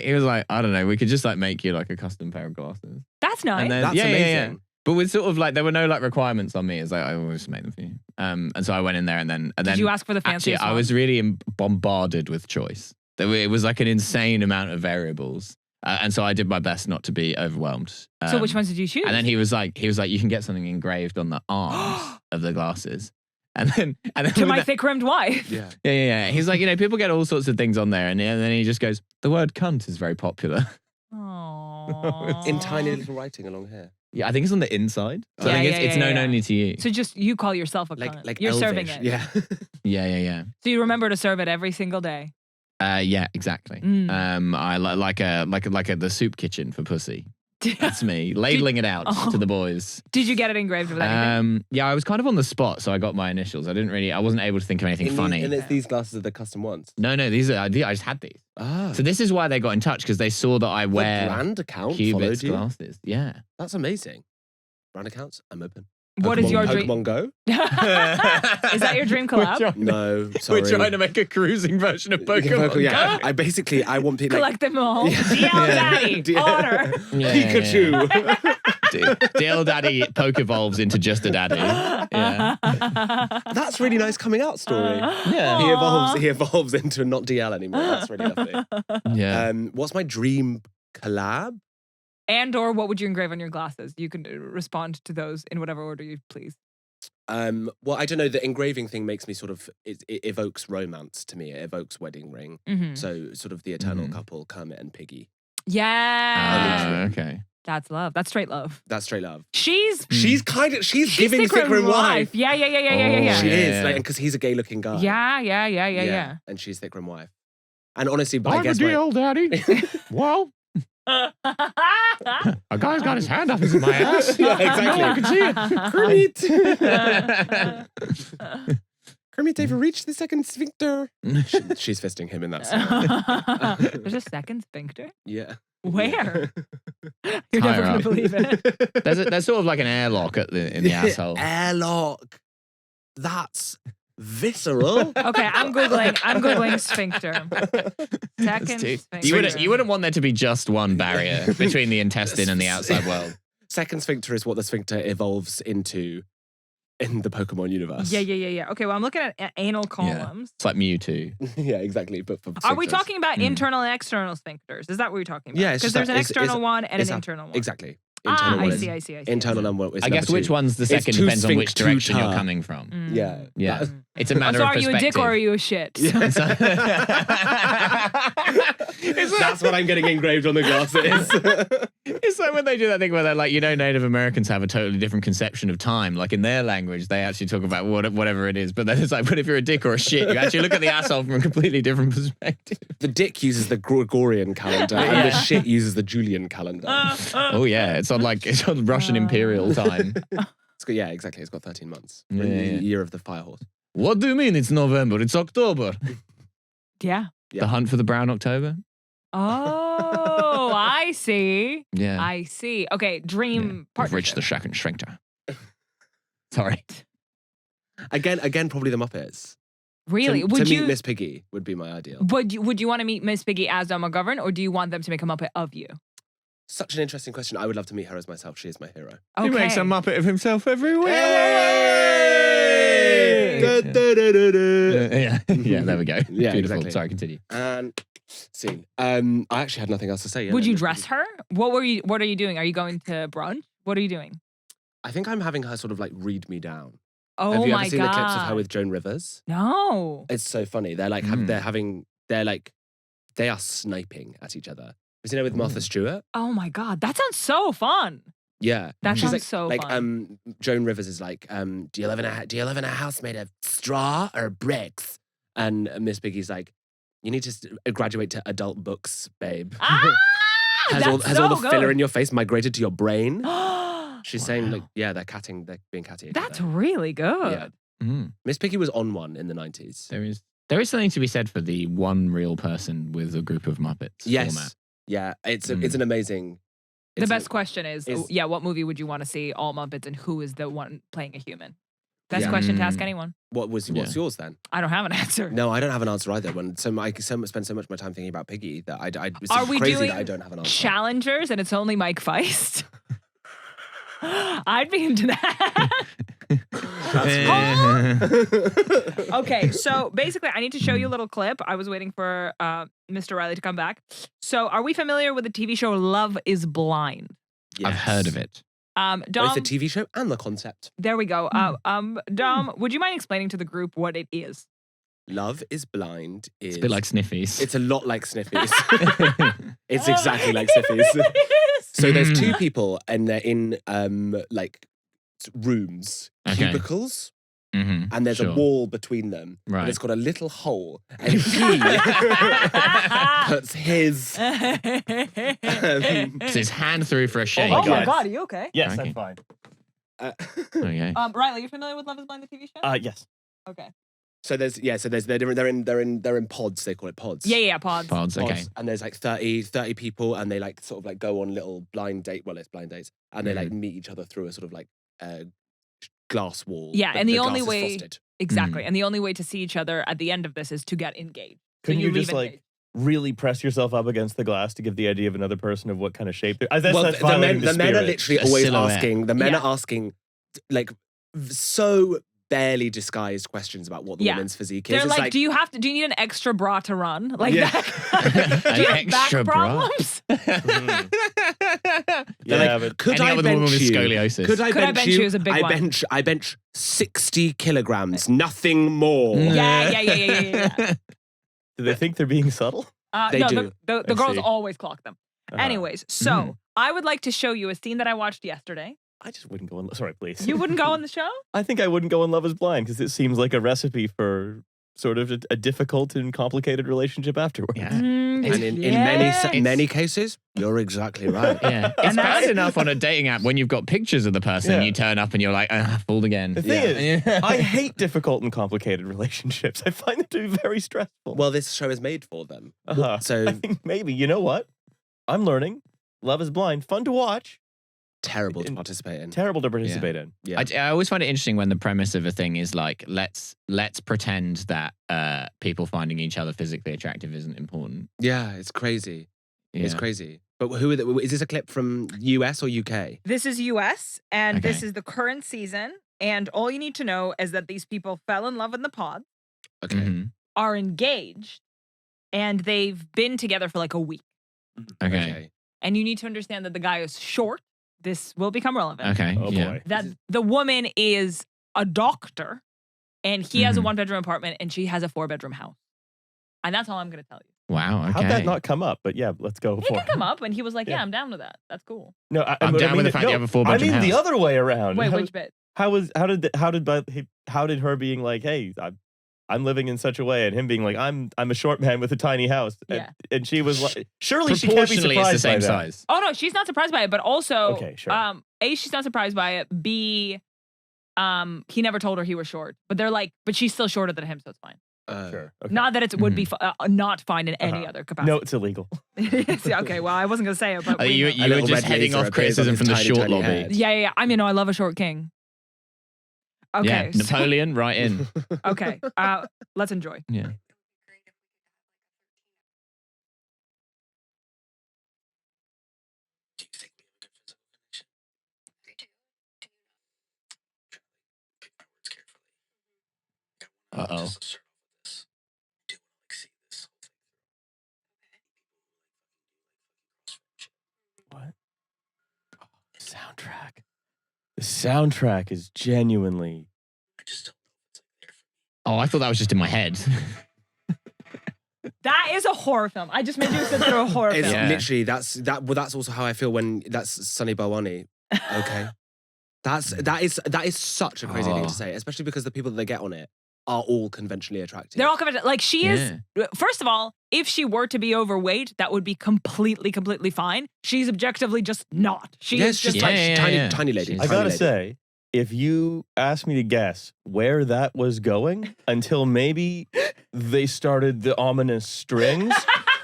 he was like, I don't know, we could just like make you like a custom pair of glasses. That's nice. And then, That's yeah. amazing. But with sort of like there were no like requirements on me. It's like I always make them for you. And so I went in there and then Did you ask for the fanciest actually I one? was really bombarded with choice. It was like an insane amount of variables. And so I did my best not to be overwhelmed. So which ones did you choose? And then he was like, you can get something engraved on the arms of the glasses. And then to with my that- thick-rimmed wife. Yeah. yeah. He's like, people get all sorts of things on there, and then he just goes, the word cunt is very popular. Aww. In tiny little writing along here. Yeah, I think it's on the inside. So Yeah, I think yeah, it's yeah, known yeah. only to you. So just you call yourself a cunt. Like You're elvish. serving it. Yeah. Yeah. So you remember to serve it every single day. Yeah, exactly. Mm. I like the soup kitchen for pussy. That's me, ladling it out Oh. to the boys. Did you get it engraved with anything? Yeah, I was kind of on the spot, so I got my initials. I wasn't able to think of anything funny. And it's these glasses are the custom ones. No, these are, I just had these. Ah. So this is why they got in touch, because they saw that I The wear brand account Cubits followed you. glasses. Yeah. That's amazing. Brand accounts, I'm open. What is Pokemon- your dream? Pokemon Go? Is that your dream collab? No, sorry. We're trying to make a cruising version of Pokemon. Yeah, I want people. Collect them all. DL Daddy. Yeah. Order. Yeah. Pikachu. DL Daddy Pokevolves into just a daddy. Yeah. That's really nice coming out story. Yeah. He evolves into not DL anymore. That's really lovely. Yeah. What's my dream collab? And or what would you engrave on your glasses? You can respond to those in whatever order you please. Well, I don't know. The engraving thing makes me sort of it evokes romance to me. It evokes wedding ring. Mm-hmm. So sort of the eternal couple, Kermit and Piggy. Yeah. Okay. That's love. That's straight love. That's straight love. She's She's giving Thickerin wife. Yeah. She Yeah. is like because he's a gay looking guy. Yeah. And she's Thickerin wife. And honestly, but I I'm a guess DL Daddy. Well, a guy's got his hand up in my ass. Yeah, exactly. No one can see it. Kermit ever reached the second sphincter? She's fisting him in that scene. There's a second sphincter? Yeah. Where? You're Higher never going up. to believe it. There's sort of like an airlock in the asshole. Airlock. That's visceral. Okay, I'm Googling sphincter. Second sphincter. You wouldn't want there to be just one barrier between the intestine and the outside world. Second sphincter is what the sphincter evolves into in the Pokemon universe. Yeah. Okay, well, I'm looking at anal columns. It's like Mewtwo. Yeah, exactly. But for Are we sphincters. talking about internal and external sphincters? Is that what you're talking about? Yeah, it's because just there's an that- it's- external one and it's an a- internal one. Exactly. Internal I one is- see. Internal number is I guess number which two. one's the It's second two depends on which direction you're sphinctuta. coming from. Mm. Yeah. Yeah. That- It's a matter So of are you a perspective. dick or are you a shit? That's what I'm getting engraved on the glasses. It's like when they do that thing where they're like, Native Americans have a totally different conception of time. Like in their language, they actually talk about whatever it is. But then it's like, but if you're a dick or a shit, you actually look at the asshole from a completely different perspective. The dick uses the Gregorian calendar and the shit uses the Julian calendar. Oh yeah, it's on Russian imperial time. It's got, yeah, exactly. It's got 13 months. We're in Yeah, the yeah. year of the fire horse. What do you mean it's November? It's October. Yeah. Yeah. The hunt for the brown October. Oh, I see. Yeah. I see. Okay, dream We've partnership. reached the second sphincter. Sorry. Again, probably the Muppets. Really? To Would meet you Miss Piggy would be my ideal. would you want to meet Miss Piggy as Dom McGovern, or do you want them to make a Muppet of you? Such an interesting question. I would love to meet her as myself. She is my hero. Okay. He makes a Muppet of himself everywhere. Hey! Yeah, there we go. Yeah, Beautiful. exactly. Sorry, continue. And scene. I actually had nothing else to say. Yeah, Would no, you no, dress her? What are you doing? Are you going to brunch? What are you doing? I think I'm having her sort of like read me down. Oh Have you my ever seen god. the clips of her with Joan Rivers? No. It's so funny. They're like they are sniping at each other. Have you seen her with Martha Stewart? Oh my god. That sounds so fun. Yeah, That she's sounds like, so like fun. Joan Rivers is like, do you live in a house made of straw or bricks? And Miss Piggy's like, you need to graduate to adult books, babe. Ah, has all that's the so filler good. in your face migrated to your brain? She's saying like, Wow. yeah, they're being catty. That's really good. Yeah. Mm. Miss Piggy was on one in the 90s. There is something to be said for the one real person with a group of Muppets Yes. format. Yeah, it's an amazing. The it's best question is, is- what movie would you want to see all Muppets and who is the one playing a human? Best Yeah. question to ask anyone. What's Yeah. yours then? I don't have an answer. No, I don't have an answer either. I spend so much of my time thinking about Piggy that it's Are we crazy doing that I don't have an answer. Challengers and it's only Mike Feist? I'd be into that. Okay, so basically, I need to show you a little clip. I was waiting for Mr. Riley to come back. So, are we familiar with the TV show Love is Blind? I've heard of it. Dom, Both the TV show and the concept. there we go. Dom, would you mind explaining to the group what it is? Love is Blind is It's a bit like Sniffies. it's a lot like Sniffies. It's exactly like Sniffies. So there's two people and they're in like rooms, Okay. cubicles. Mhm. and there's a Sure. wall between them, Right. and it's got a little hole, and he puts his Puts his hand through for a shake. my Oh my God. God, are you okay? Yes, Okay. I'm fine. Okay. Riley, you familiar with Love Is Blind, the TV show? Yes. Okay. So they're in pods. They call it pods. Yeah, pods. Pods. Okay. Pods, and there's like 30 people, and they like sort of like go on little blind date. Well, it's blind dates, and they like meet each other through a sort of like glass wall. Yeah, but and the glass only is way- frosted. Exactly. And the only way to see each other at the end of this is to get engaged. Couldn't so you leave just like engaged. really press yourself up against the glass to give the idea of another person of what kind of shape they're? That's Well, that's the men violating the are spirit. literally A always silhouette. asking. The men Yeah. are asking like so barely disguised questions about what the Yeah. woman's physique is. They're It's like, do you need an extra bra to run? Like Yeah. that. Do An you have back extra bra? problems? They're Yeah, like, but could Ending I up with a woman bench with you? scoliosis. Could I bench you? is a big one. I bench 60 kilograms, nothing more. Yeah. do they think they're being subtle? They no, do. The I girls see. always clock them. Uh-huh. Anyways, so I would like to show you a scene that I watched yesterday. I just wouldn't go on. Sorry, please. You wouldn't go on the show? I think I wouldn't go on Love Is Blind because it seems like a recipe for sort of a difficult and complicated relationship afterwards. Yeah. And in many cases, you're exactly right. Yeah, it's bad enough on a dating app when you've got pictures of the person and Yeah. you turn up and you're like, fooled again. The thing is, Yeah. I hate difficult and complicated relationships. I find them to be very stressful. Well, this show is made for them. Uh-huh. So I think maybe, you know what? I'm learning. Love Is Blind. Fun to watch. terrible to participate in. Terrible to participate in. Yeah. I always find it interesting when the premise of a thing is like, let's pretend that people finding each other physically attractive isn't important. Yeah, it's crazy. It's Yeah. crazy. But is this a clip from US or UK? This is US, and this Okay. is the current season. And all you need to know is that these people fell in love in the pod, Okay. Mhm. are engaged, and they've been together for like a week. Okay. And you need to understand that the guy is short. This will become relevant. Okay. Oh yeah. boy. That the woman is a doctor, and he has a Mhm. 1-bedroom apartment, and she has a 4-bedroom house. And that's all I'm going to tell you. Wow. Okay. How'd that not come up? But yeah, let's go He for can come up, and he was like, Yeah. "Yeah, I'm down with that. That's cool." No, I'm but down with the fact that you have a 4-bedroom I mean the house. other way around. Wait, how, which bit? how did her being like, hey, I'm living in such a way, and him being like, I'm a short man with a tiny house, Yeah. and she was like, surely she can't be Proportionally, surprised it's the same by that. size. Oh no, she's not surprised by it, but also, Okay, sure. A, she's not surprised by it. B, he never told her he was short, but they're like, but she's still shorter than him, so it's fine. Sure. Okay. Not that it would be not fine in any other capacity. No, it's illegal. Yeah, okay, well, I wasn't gonna say it, but we You know. were little just red heading laser off appears on criticism his from the tiny, short tiny lobby. head. Yeah. I mean, I love a short king. Okay, Yeah. Napoleon, right in. okay. Let's enjoy. Yeah. Uh-oh. What? Soundtrack. The soundtrack is genuinely. Oh, I thought that was just in my head. That is a horror film. I just made you sit through a horror It's film. Yeah. literally that's also how I feel when that's Sunny Balwani. Okay. that is such a crazy thing Oh. to say, especially because the people that they get on it are all conventionally attractive. They're all conventional. Like she is. First of all, if she were to be overweight, that would be completely fine. She's objectively just not. She yes, is just she's like Yeah. tiny lady. She's- I tiny gotta lady. say, if you asked me to guess where that was going until maybe they started the ominous strings,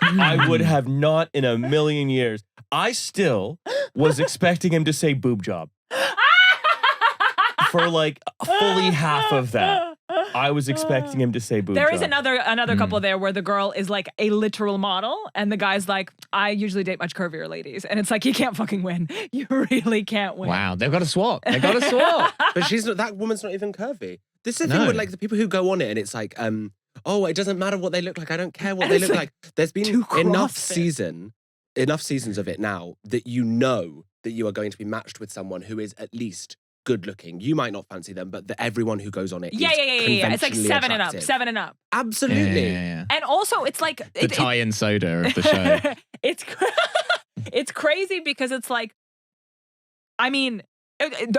I would have not in a million years. I still was expecting him to say boob job for like fully half of that. I was expecting him to say boob There job. is another couple there where the girl is like a literal model and the guy's like, I usually date much curvier ladies. And it's like, you can't fucking win. You really can't win. Wow, they've got to swap. They've got to swap. But she's not. That woman's not even curvy. This is the thing No. with like the people who go on it, and it's like, oh, it doesn't matter what they look like. I don't care what they look like. There's been too enough CrossFit. seasons of it now that you know that you are going to be matched with someone who is at least good looking. You might not fancy them, but everyone who goes on it, Yeah. is It's like conventionally 7 and up. attractive. 7 and up. Absolutely. Yeah. And also, it's like The tie-in soda of the show. it's crazy because it's like, I mean,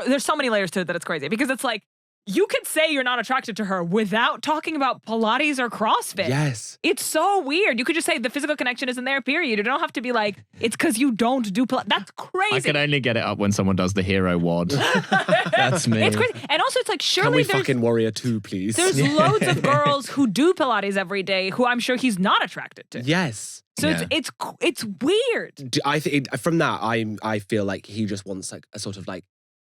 there's so many layers to it that it's crazy because it's like you could say you're not attracted to her without talking about Pilates or CrossFit. Yes. It's so weird. You could just say the physical connection isn't there, period. You don't have to be like, it's because you don't do Pilates. That's crazy. I can only get it up when someone does the hero wad. That's me. It's crazy. And also, it's like, Can surely we there's, fucking Warrior 2, please? there's loads of girls who do Pilates every day who I'm sure he's not attracted to. Yes. So Yeah. it's weird. I think from that, I feel like he just wants like a sort of like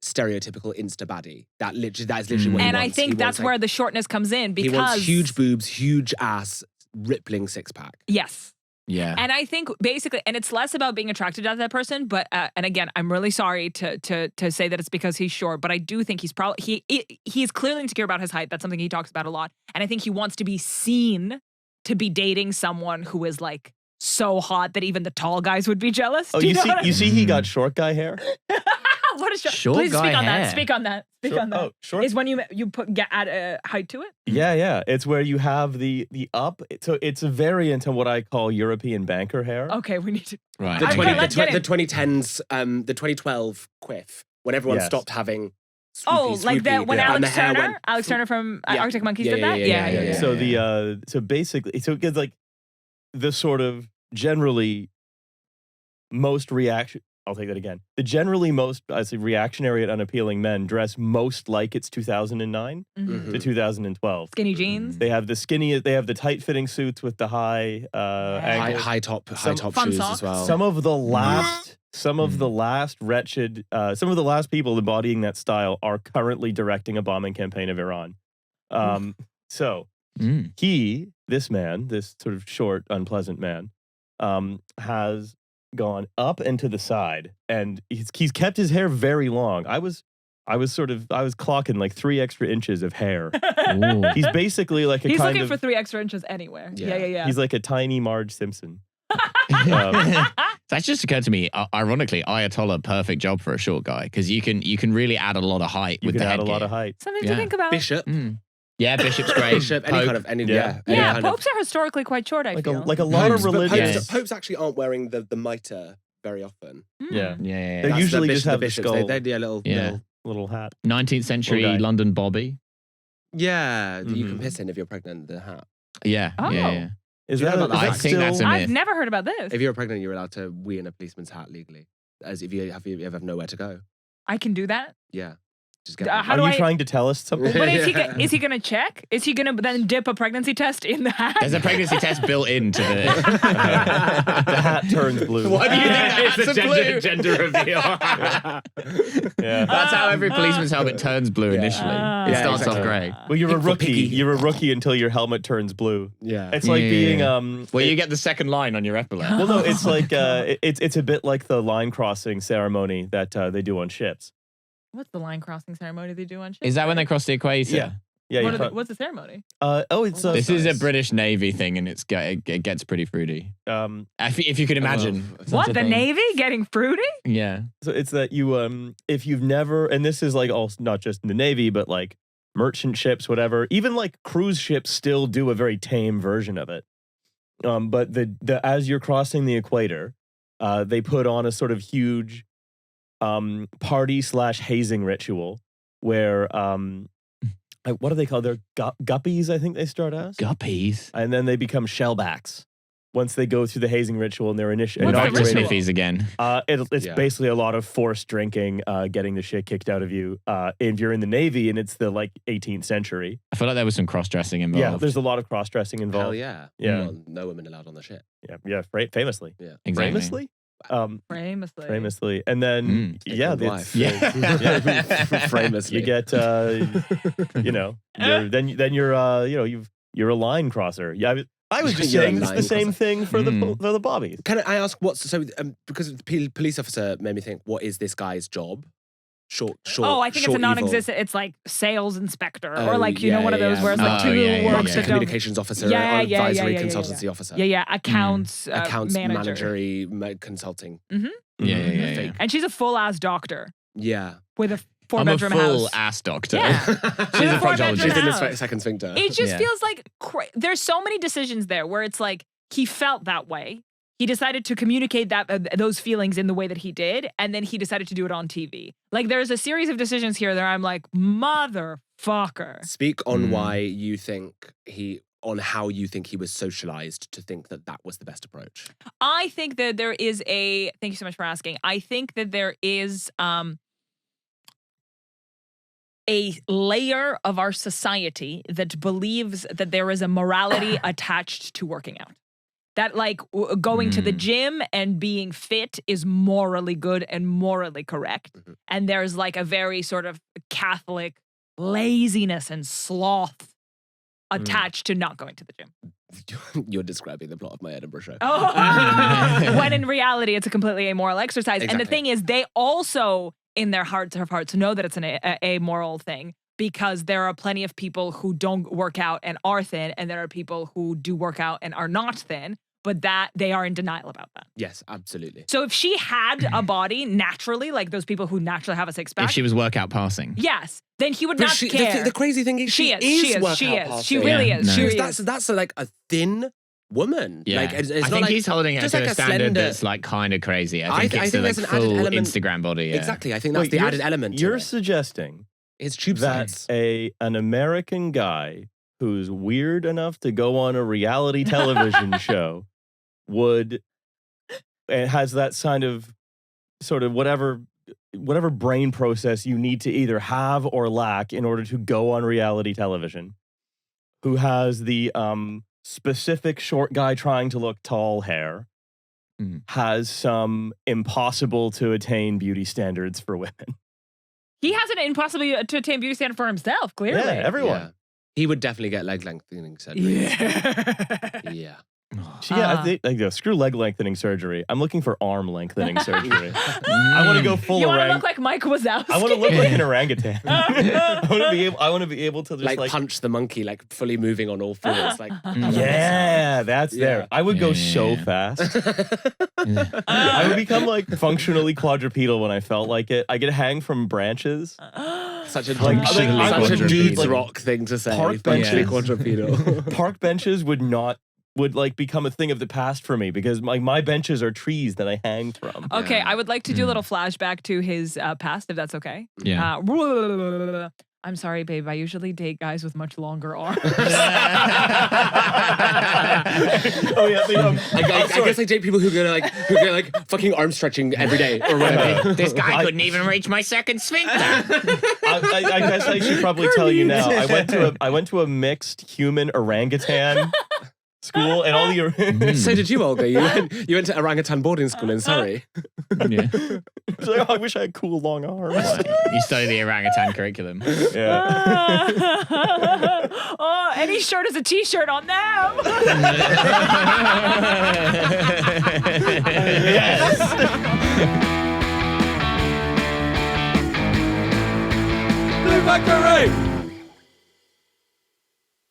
stereotypical insta baddie. That is literally what he And I wants. think He that's wants, where like, the shortness comes in he because wants huge boobs, huge ass, rippling six pack. Yes. Yeah. And I think basically, and it's less about being attracted to that person, but and again, I'm really sorry to say that it's because he's short, but I do think he's probably he's clearly insecure about his height. That's something he talks about a lot, and I think he wants to be seen to be dating someone who is like so hot that even the tall guys would be jealous. Oh, Do you know see, what I- you see, he got short guy hair. what is short? Short Please guy speak on hair. that. Speak on that. Speak Short- on that. Oh, short. Is when you add a height to it. Yeah. It's where you have the up. So it's a variant of what I call European banker hair. Okay, we need to. Right. The, Okay, 20, let's the, get tw- in. the 2010s, the 2012 quiff, when everyone Yes. stopped having Oh, like the when and Alex the hair Turner, went- Alex Turner from Yeah. Arctic Monkeys Yeah, did yeah, that. yeah. So so basically, so it's like the sort of generally most reaction. I'll take that again. The generally most, I say, reactionary and unappealing men dress most like it's 2009 Mhm. to 2012. Skinny jeans. They have the skinny, they have the tight fitting suits with the high ankles. high top Some fun shoes socks. as well. Some of the last wretched, some of the last people embodying that style are currently directing a bombing campaign of Iran. So Mm. this man, this sort of short, unpleasant man, has gone up and to the side, and he's kept his hair very long. I was clocking like 3 extra inches of hair. Ooh. He's basically like a He's kind looking of for 3 extra inches anywhere. Yeah. Yeah. he's like a tiny Marge Simpson. That's just occurred to me. Ironically, Ayatollah, perfect job for a short guy because you can really add a lot of height You with can the add a headgear. lot of height. Something to Yeah. think about. Bishop. Yeah, Bishop's great. Bishop, any Pope. kind of, any, Yeah. any Yeah, kind popes are historically quite short, I Like feel. a lot of Popes, but religions. Yes. popes actually aren't wearing the mitre very often. Mm. Yeah. Yeah. They That's usually the just have the bishops. skull. They do a little, Yeah. Little hat. 19th century Little guy. London Bobby. yeah. You Mhm. can piss in if you're pregnant. The hat. Yeah. Oh. Yeah. Is You know that, about is that I that fact? think that's still- a I've myth. never heard about this. If you're pregnant, you're allowed to wee in a policeman's hat legally, as if you have nowhere to go. I can do that. Yeah. Just get How Are do you I- trying to tell us something? But is he gonna check? Is he gonna then dip a pregnancy test in the hat? There's a pregnancy test built into the. The hat turns blue. Why do you think that's a blue? gender reveal. Yeah. That's how every policeman's helmet turns blue initially. It Yeah, starts exactly. off grey. Well, you're a Pink for rookie. piggy. You're a rookie until your helmet turns blue. Yeah. It's like Yeah. being Well, you get the second line on your epaulette. Well, no, it's like it's a bit like the line crossing ceremony that they do on ships. What's the line crossing ceremony they do on ships? Is that when they cross the equator? Yeah. Yeah. What you are cro- what's the ceremony? it's This is a British Navy thing, and it gets pretty fruity. If you can imagine. such What, a the thing. Navy getting fruity? Yeah. so it's that you if you've never, and this is like also not just in the Navy, but like merchant ships, whatever, even like cruise ships still do a very tame version of it. But the as you're crossing the equator, they put on a sort of huge party / hazing ritual where what do they call? They're guppies, I think they start as, Guppies. and then they become shellbacks once they go through the hazing ritual and they're What's the Back to ritual? Smithies again. It's Yeah. basically a lot of forced drinking, getting the shit kicked out of you. If you're in the Navy and it's the like 18th century, I feel like there was some cross dressing involved. yeah, there's a lot of cross dressing involved. Hell yeah. Yeah. Well, no women allowed on the ship. Famously, Exactly. famously, Famously. famously, and then yeah, Good it's, wife. Yeah. Famously. you get then you're a line crosser. Yeah, I was just You're a saying it's line the same crosser. thing for the bobbies. Can I ask what's so? Because the police officer made me think, what is this guy's job? Short. Oh, I think it's a short evil. non-existent. It's like sales inspector, Oh, or like you know yeah, one of those yeah, where it's yeah. like Oh, two yeah, yeah, words yeah. that Marketing don't. communications officer, Yeah, or yeah, yeah, advisory yeah, yeah, consultancy officer. Yeah, accounts, Accounts manager. managery consulting. Yeah. And she's a full-ass doctor Yeah. with a I'm a four-bedroom full house. ass doctor. Yeah. She's a four-bedroom proctologist. She's in the house. second sphincter. It just Yeah. feels like there's so many decisions there where it's like he felt that way. He decided to communicate those feelings in the way that he did, and then he decided to do it on TV. Like there's a series of decisions here that I'm like, mother Fucker. Speak on why you think on how you think he was socialized to think that that was the best approach. I think that there is thank you so much for asking. I think that there is a layer of our society that believes that there is a morality attached to working out. That like going to the gym and being fit is morally good and morally correct. Mm-hmm. And there's like a very sort of Catholic laziness and sloth attached to not going to the gym. You're describing the plot of my Edinburgh show. When in reality, it's a completely amoral exercise. Exactly. And the thing is, they also, in their hearts of hearts, know that it's an amoral thing because there are plenty of people who don't work out and are thin, and there are people who do work out and are not thin, but that they are in denial about that. Yes, absolutely. So if she had a body naturally, like those people who naturally have a six-pack, If she was workout passing. yes, then he would But not care. the crazy thing is she is workout She passing. really Yeah, is. no. She really That's like a thin woman. Yeah. Like, it's I not think like, he's holding her just to like a a standard slender- that's like kind of crazy. I think I it's think like there's an added full element- Instagram body. Yeah. Exactly. I think that's Wait, the you're- added element. You're to it. suggesting It's tube that size. an American guy who's weird enough to go on a reality television show would and has that sort of whatever brain process you need to either have or lack in order to go on reality television, who has the specific short guy trying to look tall hair, has some impossible to attain beauty standards for women. He has an impossible to attain beauty standard for himself, clearly. Yeah, everyone. Yeah. He would definitely get leg lengthening surgery. Yeah. Yeah. I think screw leg lengthening surgery. I'm looking for arm lengthening surgery. I want to go full You want to orang. look like Mike Wazowski? I want to look like an orangutan. I want to be able to just Like punch the monkey, like fully moving on all fours. Like yeah, that's there. Yeah. I would go Yeah. so fast. I would become like functionally quadrupedal when I felt like it. I could hang from branches. such a Like, such a quadrupedal. dude's rock thing to say. Park Functionally benches. quadrupedal. Park benches would like become a thing of the past for me because my benches are trees that I hang from. Okay, Yeah. I would like to do a little flashback to his past, if that's okay. Yeah. I'm sorry, babe. I usually date guys with much longer arms. Oh yeah, I guess I date people who go like fucking arm stretching every day or whatever. This guy couldn't even reach my second sphincter. I guess I should probably tell you now. I went to a mixed human orangutan school, and all the So did you, Olga? You went to orangutan boarding school in Surrey. Yeah. It's like, oh, I wish I had cool long arms. You study the orangutan curriculum. Yeah. Oh, any shirt is a t-shirt on them. Yes. Blue Factory!